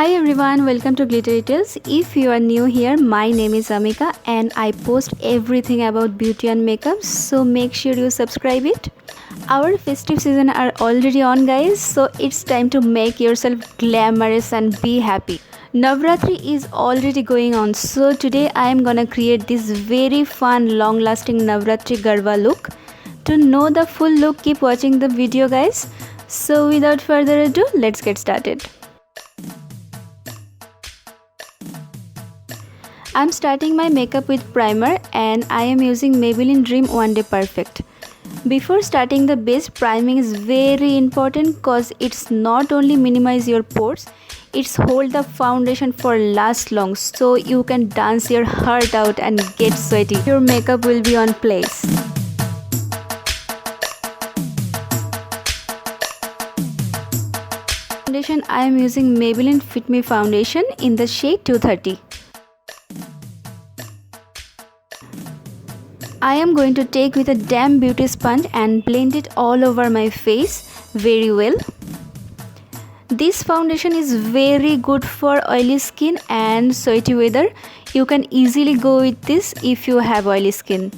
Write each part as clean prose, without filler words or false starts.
Hi everyone, welcome to Glitter Details. If you are new here, my name is Amika and I post everything about beauty and makeup, so make sure you subscribe it. Our festive season are already on guys, so it's time to make yourself glamorous and be happy. Navratri is already going on, so today I am gonna create this very fun long lasting Navratri Garba look. To know the full look, keep watching the video guys. So without further ado, let's get started. I'm starting my makeup with primer and I am using Maybelline Dream One Day Perfect. Before starting the base, priming is very important cause it's not only minimize your pores, it's hold the foundation for last long so you can dance your heart out and get sweaty. Your makeup will be on place. Foundation, I am using Maybelline Fit Me foundation in the shade 230. I am going to take with a damp beauty sponge and blend it all over my face very well. This foundation is very good for oily skin and sweaty weather. You can easily go with this if you have oily skin.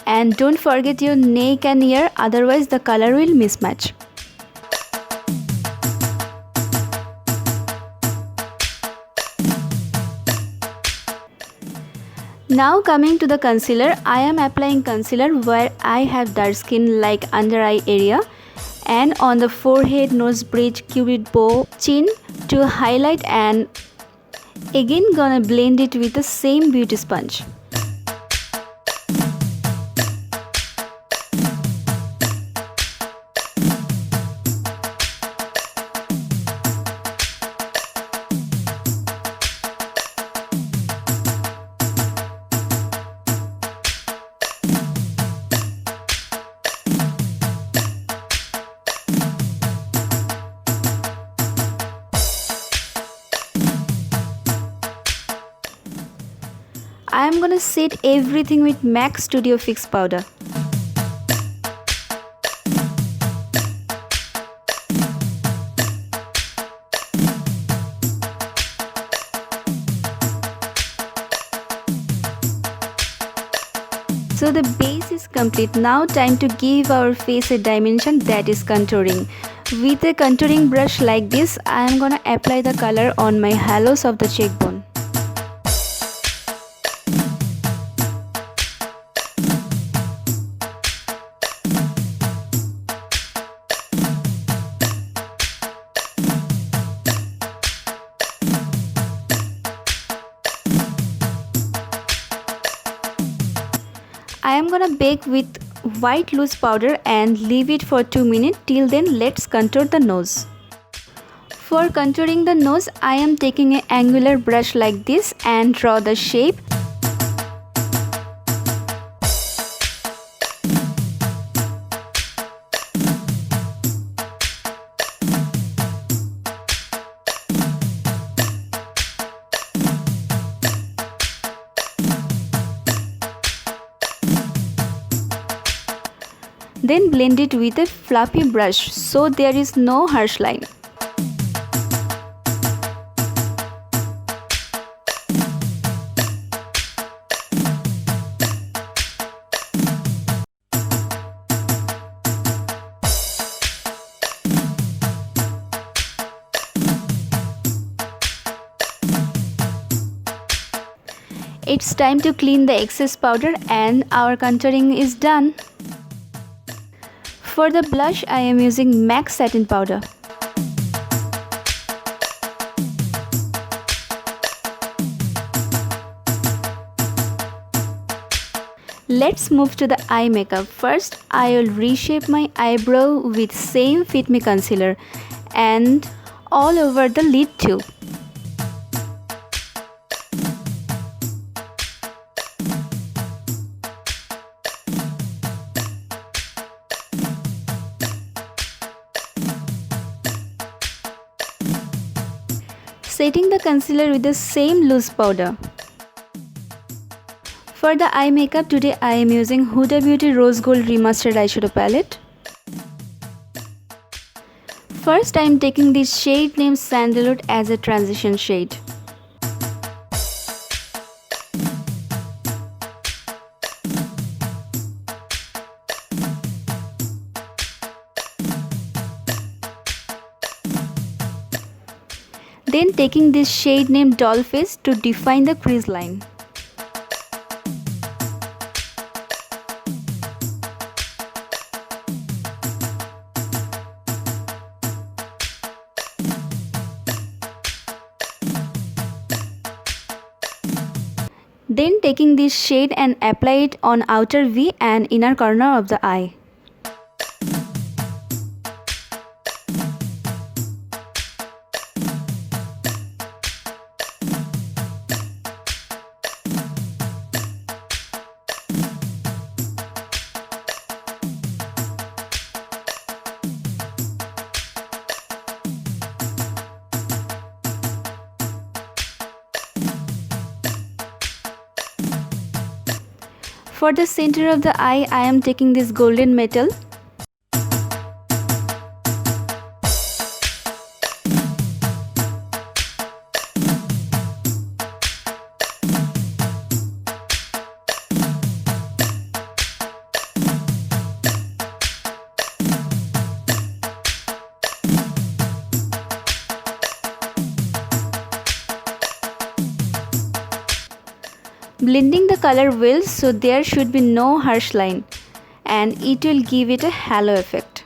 And don't forget your neck and ear, otherwise the color will mismatch. Now coming to the concealer, I am applying concealer where I have dark skin like under eye area and on the forehead, nose bridge, cupid bow, chin to highlight, and again gonna blend it with the same beauty sponge. I am gonna set everything with MAC Studio Fix powder. So the base is complete. Now time to give our face a dimension, that is contouring. With a contouring brush like this, I am gonna apply the color on my halos of the cheekbone. I am gonna bake with white loose powder and leave it for 2 minutes. Till then, let's contour the nose. For contouring the nose, I am taking an angular brush like this and draw the shape. Then blend it with a fluffy brush so there is no harsh line. It's time to clean the excess powder and our contouring is done. For the blush, I am using MAC Satin powder. Let's move to the eye makeup. First, I will reshape my eyebrow with same Fit Me concealer and all over the lid too. Setting the concealer with the same loose powder. For the eye makeup, today I am using Huda Beauty Rose Gold Remastered Eyeshadow Palette. First, I am taking this shade named Sandalwood as a transition shade. Then taking this shade named Dollface to define the crease line. Then taking this shade and apply it on outer V and inner corner of the eye. For the center of the eye, I am taking this golden metal. Blending the color well so there should be no harsh line and it will give it a halo effect.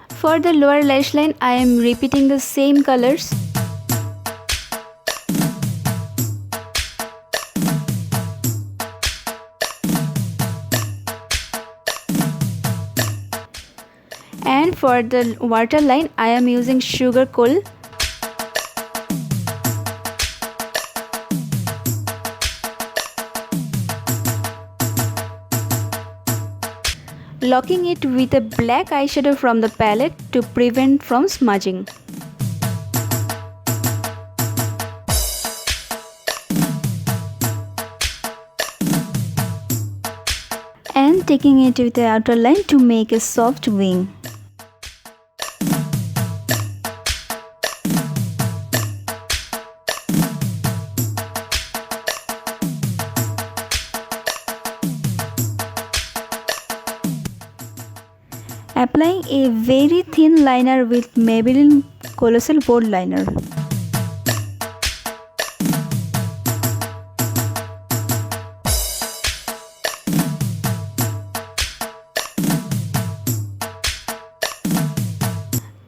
For the lower lash line, I am repeating the same colors. And for the waterline, I am using Sugar Coal. Locking it with a black eyeshadow from the palette to prevent from smudging. And taking it with the outer line to make a soft wing. Applying a very thin liner with Maybelline Colossal Bold Liner.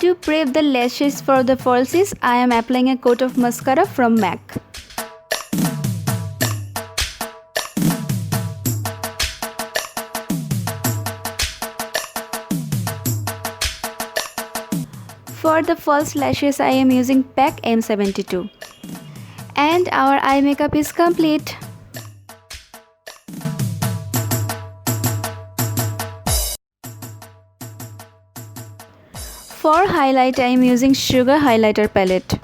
To prep the lashes for the falsies, I am applying a coat of mascara from MAC. For the false lashes, I am using PAC M72. And our eye makeup is complete. For highlight, I am using Sugar Highlighter Palette.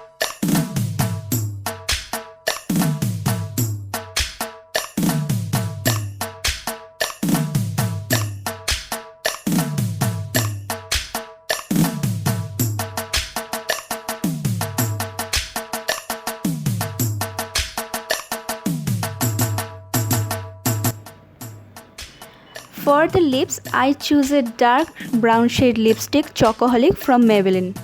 For the lips, I choose a dark brown shade lipstick Chocoholic from Maybelline.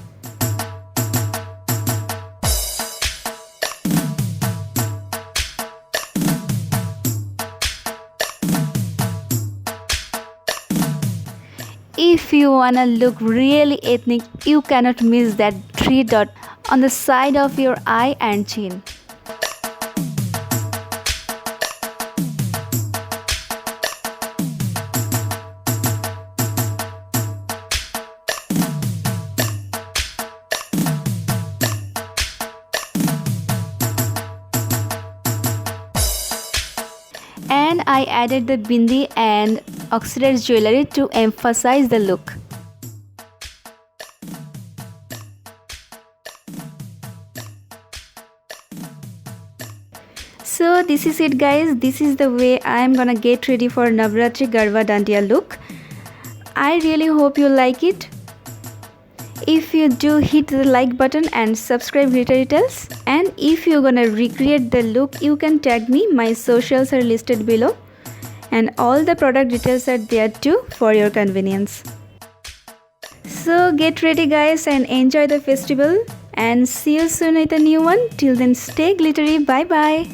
If you wanna look really ethnic, you cannot miss that 3 dot on the side of your eye and chin. And I added the bindi and oxidized jewelry to emphasize the look. So this is it guys, this is the way I am gonna get ready for Navratri Garba Dandiya look. I really hope you like it. If you do, hit the like button and subscribe Glitter Details. And if you're gonna recreate the look, you can tag me. My socials are listed below and all the product details are there too for your convenience. So get ready guys and enjoy the festival, and see you soon with a new one. Till then, stay glittery. Bye bye.